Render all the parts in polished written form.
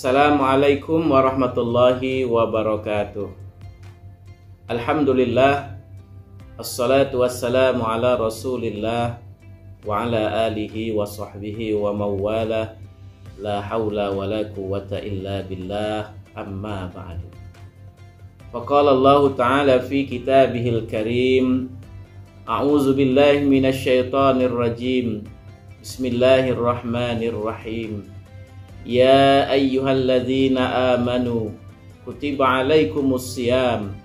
Assalamualaikum warahmatullahi wabarakatuh. Alhamdulillah, assalatu wassalamu ala rasulillah wa ala alihi wa sahbihi wa mawala. La hawla wa la quwwata illa billah, amma ba'du. Faqala Allah ta'ala fi kitabihil karim, a'udzu billahi minasyaitonir rajim. Bismillahirrahmanirrahim. Ya ayyuhalladzina amanu kutiba alaikumus siyam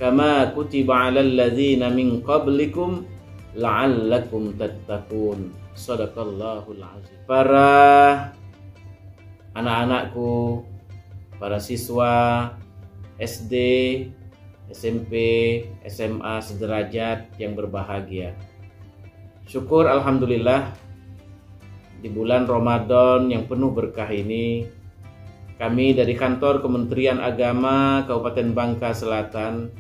kama kutiba alal ladzina min qablikum la'allakum tattaqun. Shadaqallahul azim. Para anak-anakku, para siswa SD, SMP, SMA sederajat yang berbahagia. Syukur alhamdulillah, di bulan Ramadan yang penuh berkah ini, kami dari kantor Kementerian Agama Kabupaten Bangka Selatan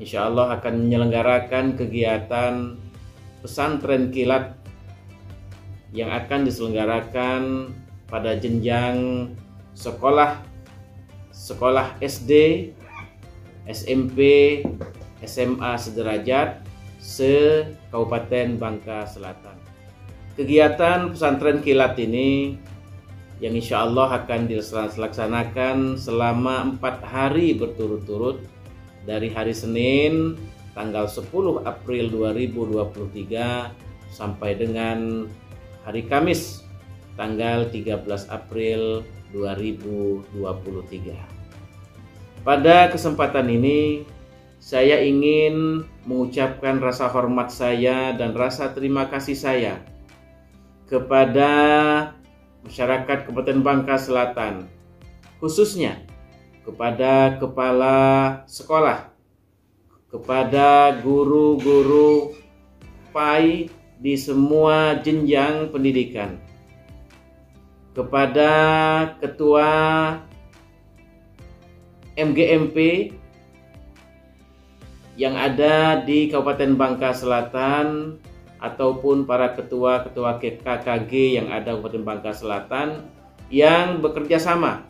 insya Allah akan menyelenggarakan kegiatan pesantren kilat yang akan diselenggarakan pada jenjang sekolah SD, SMP, SMA sederajat se-Kabupaten Bangka Selatan. Kegiatan pesantren kilat ini yang insya Allah akan dilaksanakan selama 4 hari berturut-turut, dari hari Senin tanggal 10 April 2023 sampai dengan hari Kamis tanggal 13 April 2023. Pada kesempatan ini saya ingin mengucapkan rasa hormat saya dan rasa terima kasih saya kepada masyarakat Kabupaten Bangka Selatan, khususnya kepada kepala sekolah, kepada guru-guru PAI di semua jenjang pendidikan, kepada ketua MGMP yang ada di Kabupaten Bangka Selatan, ataupun para ketua-ketua KKG yang ada di Kabupaten Bangka Selatan yang bekerja sama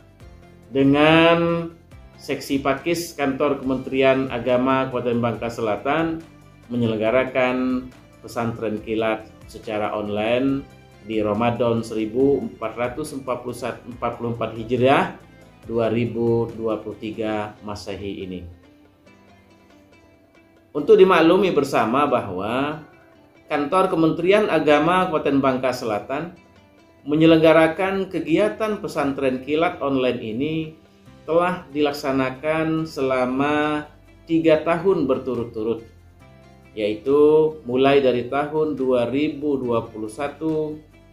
dengan Seksi Pakis Kantor Kementerian Agama Kabupaten Bangka Selatan menyelenggarakan pesantren kilat secara online di Ramadan 1444 Hijriah 2023 Masehi ini. Untuk dimaklumi bersama bahwa Kantor Kementerian Agama Kabupaten Bangka Selatan menyelenggarakan kegiatan pesantren kilat online ini telah dilaksanakan selama 3 tahun berturut-turut, yaitu mulai dari tahun 2021,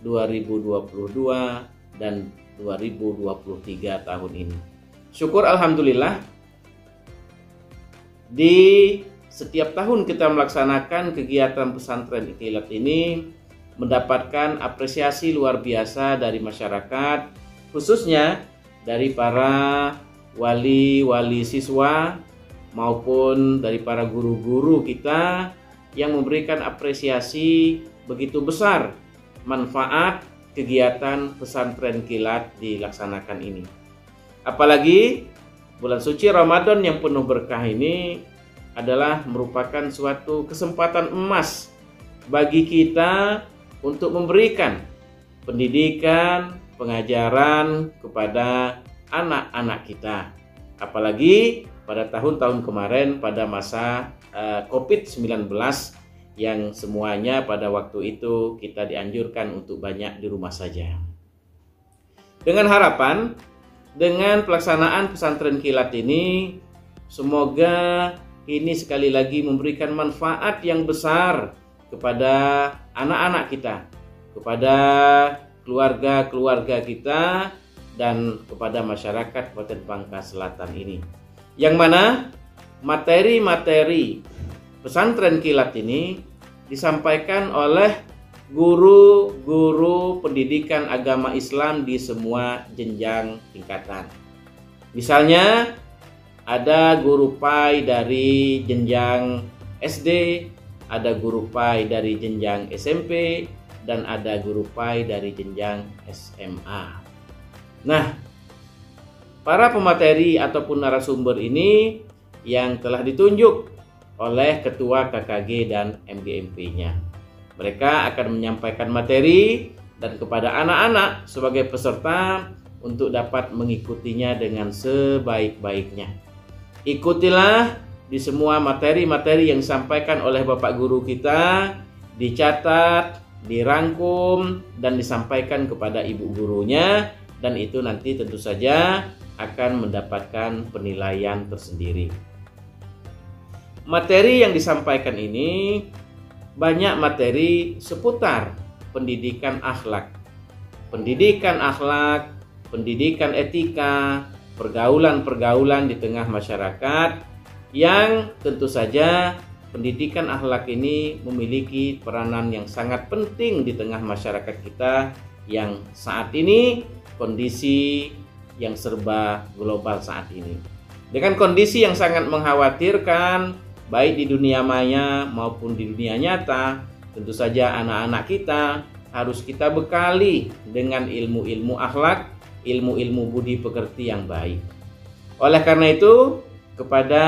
2022, dan 2023 tahun ini. Syukur alhamdulillah, di setiap tahun kita melaksanakan kegiatan pesantren kilat ini mendapatkan apresiasi luar biasa dari masyarakat, khususnya dari para wali-wali siswa maupun dari para guru-guru kita yang memberikan apresiasi begitu besar manfaat kegiatan pesantren kilat dilaksanakan ini. Apalagi bulan suci Ramadan yang penuh berkah ini adalah merupakan suatu kesempatan emas bagi kita untuk memberikan pendidikan, pengajaran kepada anak-anak kita. Apalagi pada tahun-tahun kemarin pada masa COVID-19 yang semuanya pada waktu itu kita dianjurkan untuk banyak di rumah saja. Dengan harapan, dengan pelaksanaan pesantren kilat ini, semoga ini sekali lagi memberikan manfaat yang besar kepada anak-anak kita, kepada keluarga-keluarga kita, dan kepada masyarakat Kabupaten Bangka Selatan ini. Yang mana materi-materi pesantren kilat ini disampaikan oleh guru-guru pendidikan agama Islam di semua jenjang tingkatan. Misalnya, ada guru PAI dari jenjang SD, ada guru PAI dari jenjang SMP, dan ada guru PAI dari jenjang SMA. Nah, para pemateri ataupun narasumber ini yang telah ditunjuk oleh Ketua KKG dan MGMP-nya. Mereka akan menyampaikan materi dan kepada anak-anak sebagai peserta untuk dapat mengikutinya dengan sebaik-baiknya. Ikutilah di semua materi-materi yang disampaikan oleh Bapak Guru kita, dicatat, dirangkum, dan disampaikan kepada ibu gurunya, dan itu nanti tentu saja akan mendapatkan penilaian tersendiri. Materi yang disampaikan ini banyak materi seputar pendidikan akhlak, pendidikan etika, pergaulan-pergaulan di tengah masyarakat, yang tentu saja pendidikan akhlak ini memiliki peranan yang sangat penting di tengah masyarakat kita yang saat ini kondisi yang serba global saat ini. Dengan kondisi yang sangat mengkhawatirkan baik di dunia maya maupun di dunia nyata, tentu saja anak-anak kita harus kita bekali dengan ilmu-ilmu akhlak, ilmu-ilmu budi pekerti yang baik. Oleh karena itu, kepada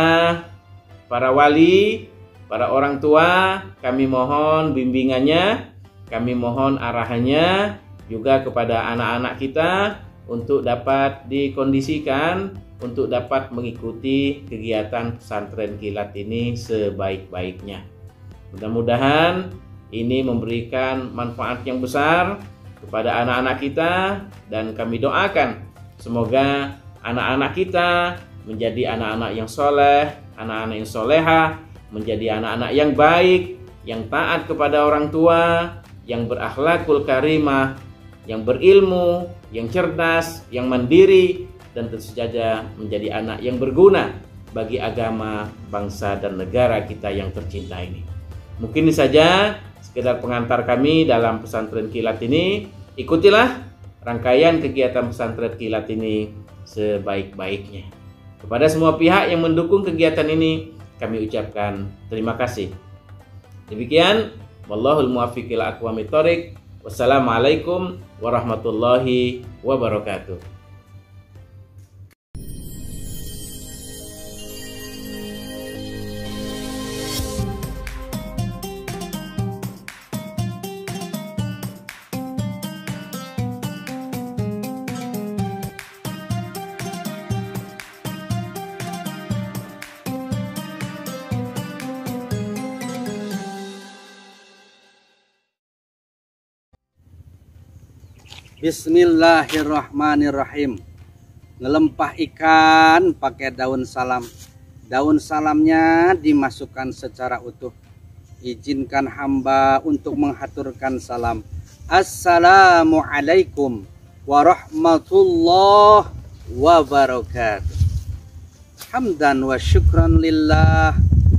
para wali, para orang tua, kami mohon bimbingannya, kami mohon arahannya, juga kepada anak-anak kita untuk dapat dikondisikan untuk dapat mengikuti kegiatan pesantren kilat ini sebaik-baiknya. Mudah-mudahan ini memberikan manfaat yang besar kepada anak-anak kita, dan kami doakan semoga anak-anak kita menjadi anak-anak yang soleh, anak-anak yang solehah, menjadi anak-anak yang baik, yang taat kepada orang tua, yang berakhlakul karimah, yang berilmu, yang cerdas, yang mandiri, dan tentu saja menjadi anak yang berguna bagi agama, bangsa, dan negara kita yang tercinta ini. Mungkin ini saja sekedar pengantar kami dalam pesantren kilat ini. Ikutilah rangkaian kegiatan pesantren kilat ini sebaik-baiknya. Kepada semua pihak yang mendukung kegiatan ini, kami ucapkan terima kasih. Demikian, wallahul muwaffiq ila aqwamit thoriq. Wassalamualaikum warahmatullahi wabarakatuh. Bismillahirrahmanirrahim. Ngelempah ikan pakai daun salam. Daun salamnya dimasukkan secara utuh. Izinkan hamba untuk menghaturkan salam. Assalamualaikum warahmatullahi wabarakatuh. Hamdan wa syukran lillah,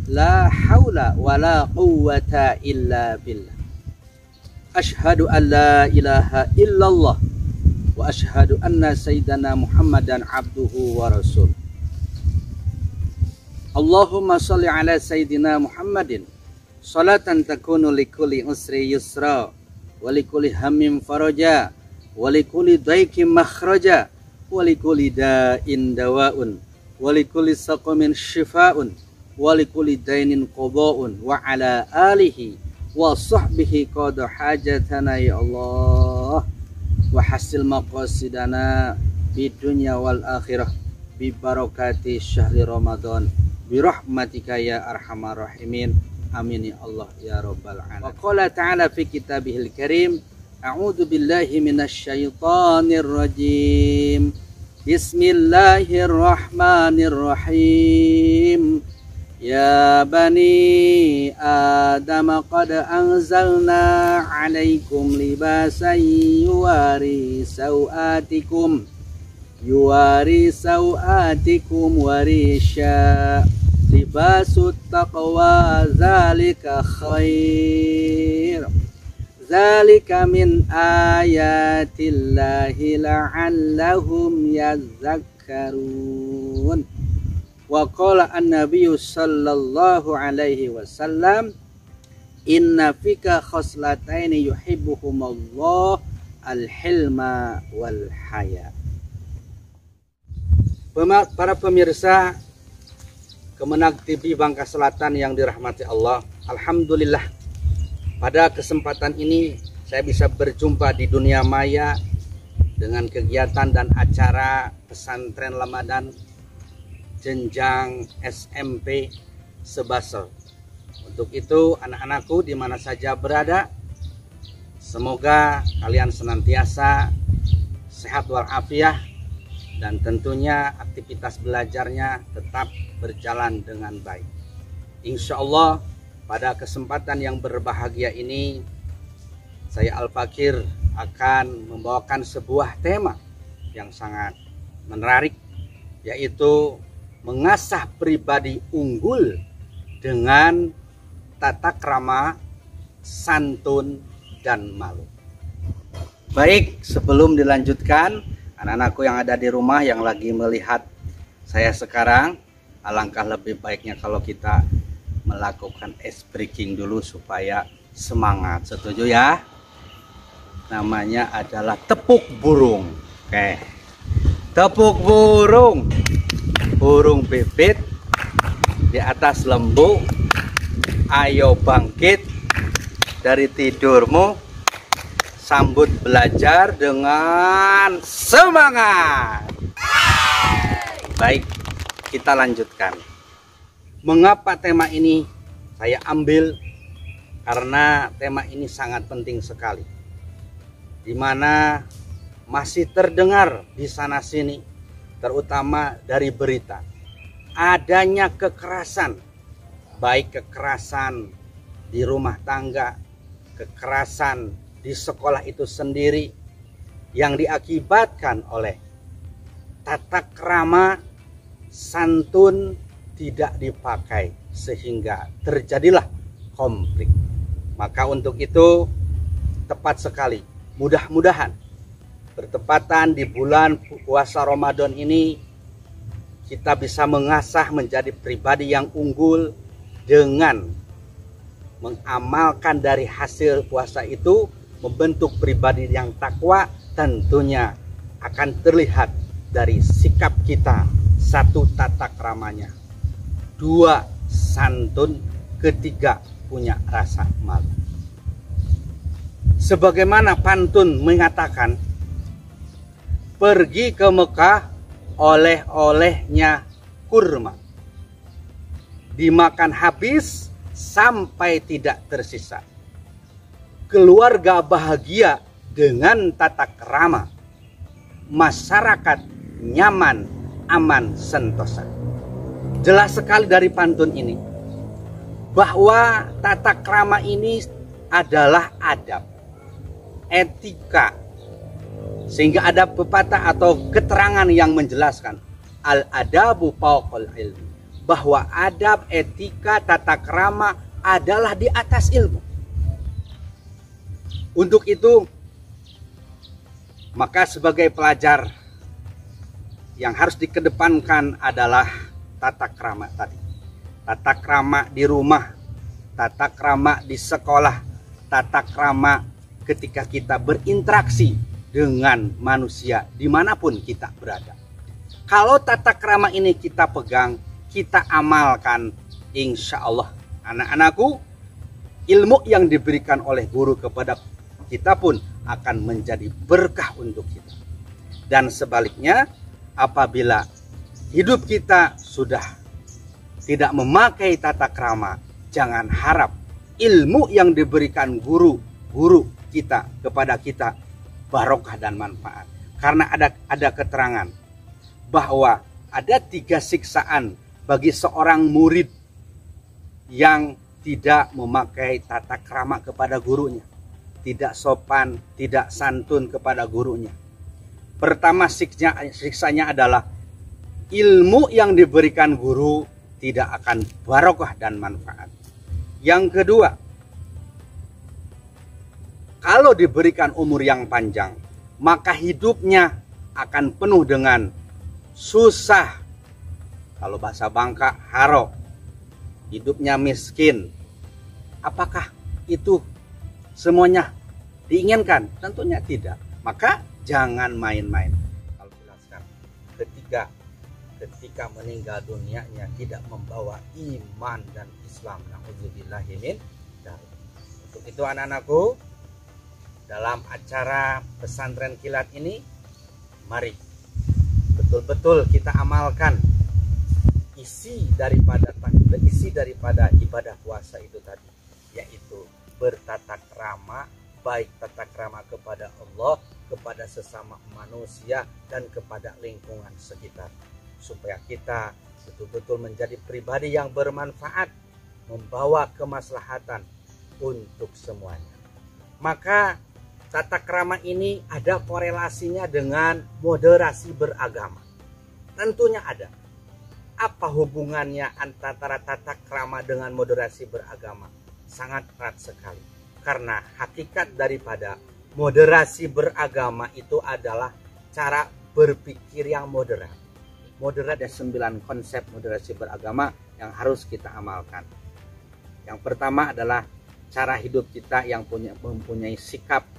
la haula wa la quwwata illa billah. Ashhadu an la ilaha illallah wa ashhadu anna sayyidana Muhammadan abduhu wa rasul. Allahumma salli ala sayyidina Muhammadin salatan takunu likulli usri yusra wa likulli hammin faraja wa likulli daikin makhraja wa likulli da'in dawaun wa likulli saqamin shifaun wa likulli dainin qada'un wa ala alihi wa sahbihi qada hajatana ya Allah wa hasil maqasidana di dunya wal akhirah bi barakati syahri Ramadan bi rahmatika ya arhamar rahimin amin ya Allah ya rabbal alamin. Wa qala ta'ala fi kitabihil karim a'udzu billahi minasy syaithanir rajim. Bismillahirrahmanirrahim. Ya bani Adam qad anzalna alaikum libasan yuwari sawatikum warisha libasut taqwa zalika khair zalika min ayatillahi la'allahum yadhakkarun. Wa qala an-nabiyyu sallallahu alaihi wasallam inna fika khoslataini yuhibbuhumullah al-hilma wal haya. Para pemirsa Kemenag TV Bangka Selatan yang dirahmati Allah, alhamdulillah pada kesempatan ini saya bisa berjumpa di dunia maya dengan kegiatan dan acara pesantren Ramadan jenjang SMP Sebasel. Untuk itu anak-anakku di mana saja berada, semoga kalian senantiasa sehat walafiat dan tentunya aktivitas belajarnya tetap berjalan dengan baik. Insya Allah pada kesempatan yang berbahagia ini saya Al-Fakir akan membawakan sebuah tema yang sangat menarik, yaitu mengasah pribadi unggul dengan tata krama, santun, dan malu. Baik, sebelum dilanjutkan, anak-anakku yang ada di rumah yang lagi melihat saya sekarang, alangkah lebih baiknya kalau kita melakukan ice breaking dulu supaya semangat. Setuju ya? Namanya adalah tepuk burung. Oke. Tepuk burung. Burung pipit di atas lembu. Ayo bangkit dari tidurmu. Sambut belajar dengan semangat. Baik, kita lanjutkan. Mengapa tema ini saya ambil? Karena tema ini sangat penting sekali, di mana masih terdengar di sana sini, terutama dari berita, adanya kekerasan, baik kekerasan di rumah tangga, kekerasan di sekolah itu sendiri, yang diakibatkan oleh tata krama, santun tidak dipakai sehingga terjadilah konflik. Maka untuk itu tepat sekali, mudah-mudahan bertepatan di bulan puasa Ramadan ini kita bisa mengasah menjadi pribadi yang unggul dengan mengamalkan dari hasil puasa itu, membentuk pribadi yang takwa. Tentunya akan terlihat dari sikap kita, satu tata kramanya, dua santun, ketiga punya rasa malu. Sebagaimana pantun mengatakan, pergi ke Mekah oleh-olehnya kurma, dimakan habis sampai tidak tersisa. Keluarga bahagia dengan tata krama, masyarakat nyaman, aman, sentosa. Jelas sekali dari pantun ini bahwa tata krama ini adalah adab, etika, sehingga ada pepatah atau keterangan yang menjelaskan al-adabu fawqal ilmi, bahwa adab, etika, tata krama adalah di atas ilmu. Untuk itu, maka sebagai pelajar yang harus dikedepankan adalah tata krama tadi. Tata krama di rumah, tata krama di sekolah, tata krama ketika kita berinteraksi dengan manusia dimanapun kita berada. Kalau tata krama ini kita pegang, kita amalkan, insya Allah anak-anakku, ilmu yang diberikan oleh guru kepada kita pun akan menjadi berkah untuk kita. Dan sebaliknya, apabila hidup kita sudah tidak memakai tata krama, jangan harap ilmu yang diberikan guru kita kepada kita barokah dan manfaat. Karena ada keterangan bahwa ada 3 siksaan bagi seorang murid yang tidak memakai tata krama kepada gurunya, tidak sopan, tidak santun kepada gurunya. Pertama, siksanya adalah ilmu yang diberikan guru tidak akan barokah dan manfaat. Yang kedua, kalau diberikan umur yang panjang, maka hidupnya akan penuh dengan susah. Kalau bahasa Bangka, haro. Hidupnya miskin. Apakah itu semuanya diinginkan? Tentunya tidak. Maka jangan main-main. Kalau jelaskan. Ketiga, ketika meninggal dunianya tidak membawa iman dan Islam. Na'udzubillahi min dzalik. Untuk itu anak-anakku, dalam acara pesantren kilat ini, mari betul-betul kita amalkan isi daripada ibadah puasa itu tadi, yaitu bertata krama, baik tata krama kepada Allah, kepada sesama manusia, dan kepada lingkungan sekitar, supaya kita betul-betul menjadi pribadi yang bermanfaat, membawa kemaslahatan untuk semuanya. Maka tata krama ini ada korelasinya dengan moderasi beragama. Tentunya ada. Apa hubungannya antara tata krama dengan moderasi beragama? Sangat erat sekali. Karena hakikat daripada moderasi beragama itu adalah cara berpikir yang moderat. Moderat ada 9 konsep moderasi beragama yang harus kita amalkan. Yang pertama adalah cara hidup kita yang mempunyai sikap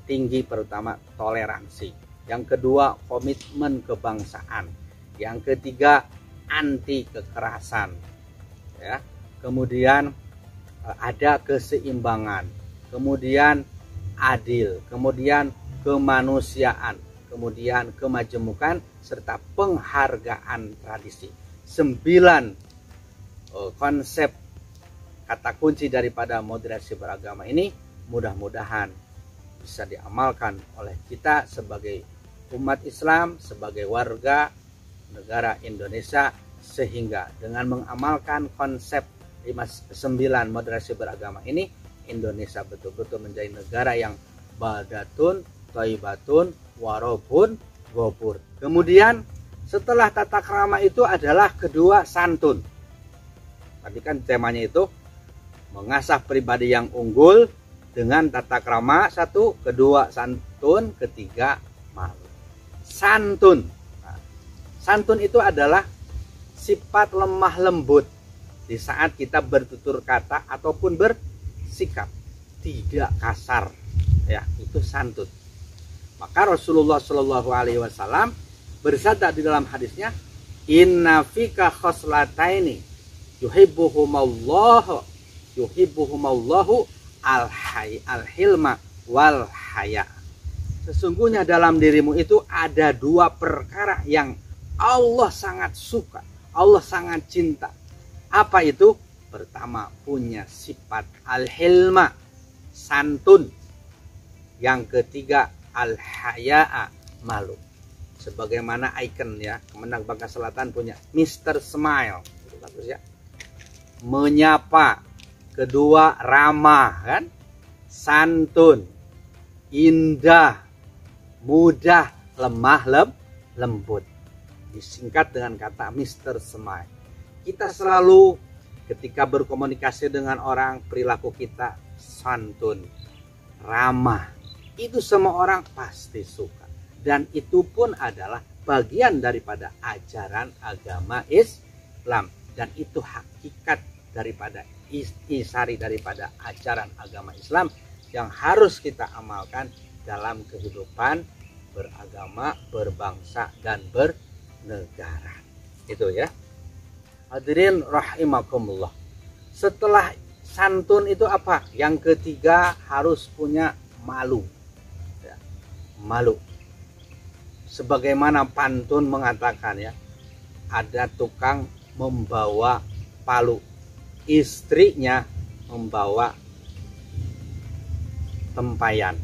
tinggi, pertama toleransi. Yang kedua, komitmen kebangsaan. Yang ketiga, anti kekerasan. Ya. Kemudian ada keseimbangan. Kemudian adil. Kemudian kemanusiaan. Kemudian kemajemukan serta penghargaan tradisi. 9 konsep kata kunci daripada moderasi beragama ini mudah-mudahan bisa diamalkan oleh kita sebagai umat Islam, sebagai warga negara Indonesia, sehingga dengan mengamalkan konsep 9 moderasi beragama ini, Indonesia betul-betul menjadi negara yang baldatun, thayyibatun, warobun, gobur. Kemudian setelah tata krama itu adalah kedua, santun. Tadi kan temanya itu mengasah pribadi yang unggul dengan tata krama, 1, kedua santun, ketiga malu. Santun. Nah, santun itu adalah sifat lemah lembut di saat kita bertutur kata ataupun bersikap, tidak kasar. Ya, itu santun. Maka Rasulullah Shallallahu Alaihi Wasallam bersabda di dalam hadisnya, Inna fika khoslataini yuhibbuhumallahu al-hilma wal haya. Sesungguhnya dalam dirimu itu ada 2 perkara yang Allah sangat suka, Allah sangat cinta. Apa itu? Pertama, punya sifat al-hilma, santun. Yang ketiga, al-haya'a, malu. Sebagaimana ikon ya, Kemenang Bangka Selatan punya Mr. Smile. Itu bagus ya. Menyapa. Kedua, ramah kan? Santun, indah, mudah, lemah lembut. Disingkat dengan kata Mr. Smile. Kita selalu ketika berkomunikasi dengan orang, perilaku kita santun, ramah. Itu semua orang pasti suka. Dan itu pun adalah bagian daripada ajaran agama Islam. Dan itu hakikat daripada intisari daripada ajaran agama Islam yang harus kita amalkan dalam kehidupan beragama, berbangsa, dan bernegara. Itu ya. Hadirin rahimakumullah. Setelah santun itu apa? Yang ketiga harus punya malu. Ya, malu. Sebagaimana pantun mengatakan ya, ada tukang membawa palu, istrinya membawa tempayan.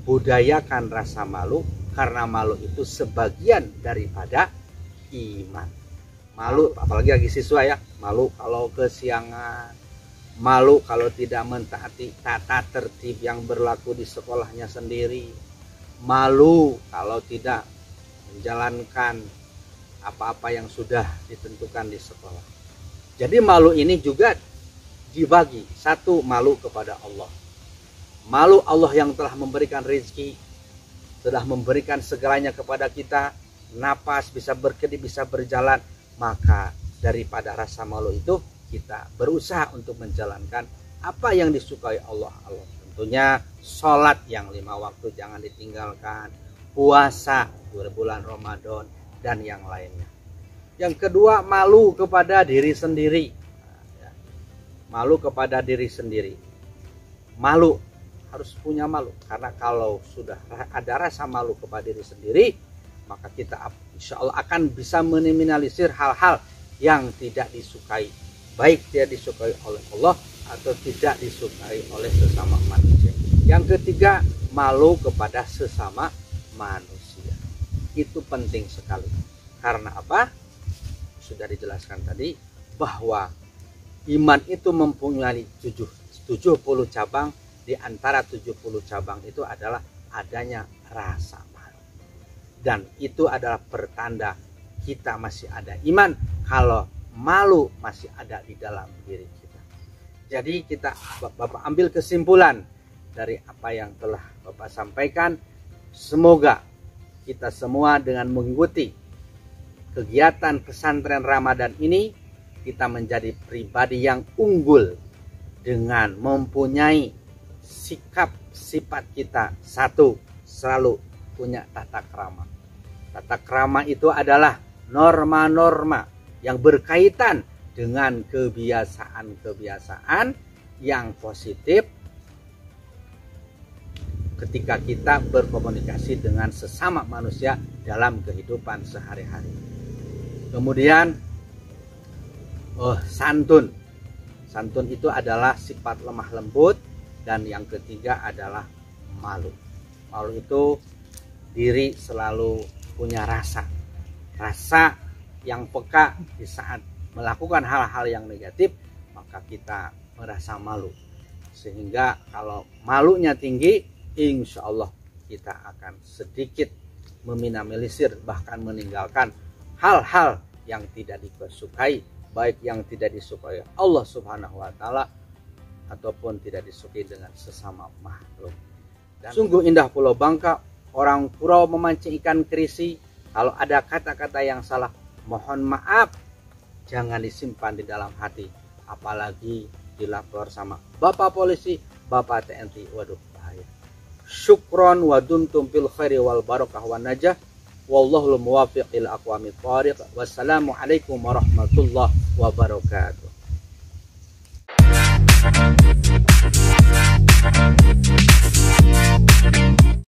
Budayakan rasa malu, karena malu itu sebagian daripada iman. Malu, apalagi lagi siswa ya, malu kalau kesiangan, malu kalau tidak mentaati tata tertib yang berlaku di sekolahnya sendiri, malu kalau tidak menjalankan apa-apa yang sudah ditentukan di sekolah. Jadi malu ini juga dibagi. 1, malu kepada Allah. Malu Allah yang telah memberikan rezeki, telah memberikan segalanya kepada kita, napas, bisa berkedip, bisa berjalan. Maka daripada rasa malu itu kita berusaha untuk menjalankan apa yang disukai Allah. Tentunya sholat yang 5 waktu jangan ditinggalkan, puasa 2 bulan Ramadan dan yang lainnya. Yang kedua, malu kepada diri sendiri. Malu kepada diri sendiri. Malu, harus punya malu. Karena kalau sudah ada rasa malu kepada diri sendiri, maka kita insya Allah akan bisa meminimalisir hal-hal yang tidak disukai. Baik tidak disukai oleh Allah atau tidak disukai oleh sesama manusia. Yang ketiga, malu kepada sesama manusia. Itu penting sekali. Karena apa? Sudah dijelaskan tadi bahwa iman itu mempunyai 70 cabang. Di antara 70 cabang itu adalah adanya rasa malu. Dan itu adalah pertanda kita masih ada iman kalau malu masih ada di dalam diri kita. Jadi kita Bapak ambil kesimpulan dari apa yang telah Bapak sampaikan. Semoga kita semua dengan mengikuti kegiatan pesantren Ramadan ini, kita menjadi pribadi yang unggul dengan mempunyai sikap sifat kita. Satu, selalu punya tata krama. Tata krama itu adalah norma-norma yang berkaitan dengan kebiasaan-kebiasaan yang positif ketika kita berkomunikasi dengan sesama manusia dalam kehidupan sehari-hari. Kemudian santun. Santun itu adalah sifat lemah lembut. Dan yang ketiga adalah malu. Malu itu diri selalu punya rasa. Rasa yang peka di saat melakukan hal-hal yang negatif, maka kita merasa malu. Sehingga kalau malunya tinggi, insya Allah kita akan sedikit meminimalisir, bahkan meninggalkan hal-hal yang tidak disukai, baik yang tidak disukai Allah Subhanahu wa taala ataupun tidak disukai dengan sesama makhluk. Dan sungguh indah Pulau Bangka, orang Purau memancing ikan kerisi. Kalau ada kata-kata yang salah, mohon maaf, jangan disimpan di dalam hati, apalagi dilapor sama Bapak Polisi, Bapak TNI. Waduh, bahaya. Syukron wa dumtum fil khairi wal barakah wan najah. Wallahul muwaffiq ila aqwamit thariq. Wassalamualaikum warahmatullahi wabarakatuh.